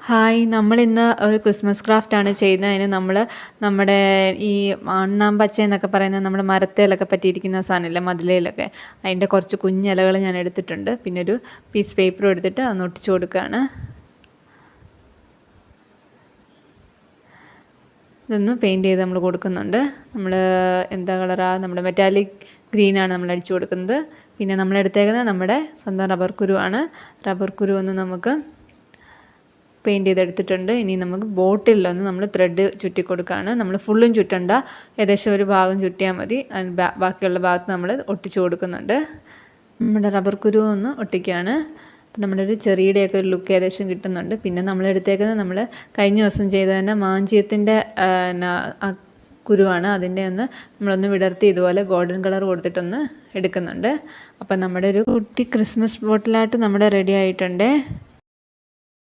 Hi, നമ്മളിന്ന് ഒരു Christmas ക്രാഫ്റ്റാണ് ചെയ്യുന്നത്. അതിന് നമ്മുടെ ഈ അണ്ണാമ്പച്ച എന്നൊക്കെ പറയുന്ന നമ്മുടെ മരത്തേലൊക്കെ പറ്റിയിരിക്കുന്ന സാധനമില്ലേ, മതിലേലൊക്കെ, അതിൻ്റെ കുറച്ച് കുഞ്ഞിലകൾ ഞാൻ എടുത്തിട്ടുണ്ട്. പിന്നെ ഒരു പീസ് പേപ്പറും എടുത്തിട്ട് അതൊന്ന് ഒട്ടിച്ചു കൊടുക്കുകയാണ്. ഇതൊന്ന് പെയിൻറ്റ് ചെയ്ത് നമ്മൾ കൊടുക്കുന്നുണ്ട്. നമ്മൾ എന്താ കളറാണ്, നമ്മുടെ മെറ്റാലിക് ഗ്രീനാണ് നമ്മൾ അടിച്ചു കൊടുക്കുന്നത്. പിന്നെ നമ്മൾ എടുത്തേക്കുന്നത് നമ്മുടെ സ്വന്തം റബ്ബർ കുരുവാണ്. റബ്ബർ കുരു ഒന്ന് നമുക്ക് പെയിൻറ്റ് ചെയ്തെടുത്തിട്ടുണ്ട്. ഇനി നമുക്ക് ബോട്ടിലൊന്ന് നമ്മൾ ത്രെഡ് ചുറ്റി കൊടുക്കുകയാണ്. നമ്മൾ ഫുള്ളും ചുറ്റണ്ട, ഏകദേശം ഒരു ഭാഗം ചുറ്റിയാൽ മതി. ബാക്കിയുള്ള ഭാഗത്ത് നമ്മൾ ഒട്ടിച്ചു കൊടുക്കുന്നുണ്ട്. നമ്മുടെ റബ്ബർ കുരു ഒന്ന് ഒട്ടിക്കുകയാണ്. നമ്മുടെ ഒരു ചെറിയുടെയൊക്കെ ഒരു ലുക്ക് ഏകദേശം കിട്ടുന്നുണ്ട്. പിന്നെ നമ്മൾ എടുത്തേക്കുന്നത് നമ്മൾ കഴിഞ്ഞ ദിവസം ചെയ്ത തന്നെ മാഞ്ചിയത്തിൻ്റെ കുരുവാണ്. അതിൻ്റെ നമ്മളൊന്ന് വിടർത്തി ഇതുപോലെ ഗോൾഡൻ കളർ കൊടുത്തിട്ടൊന്ന് എടുക്കുന്നുണ്ട്. അപ്പം നമ്മുടെ ഒരു കുട്ടി ക്രിസ്മസ് ബോട്ടിലായിട്ട് നമ്മുടെ റെഡി ആയിട്ടുണ്ട്.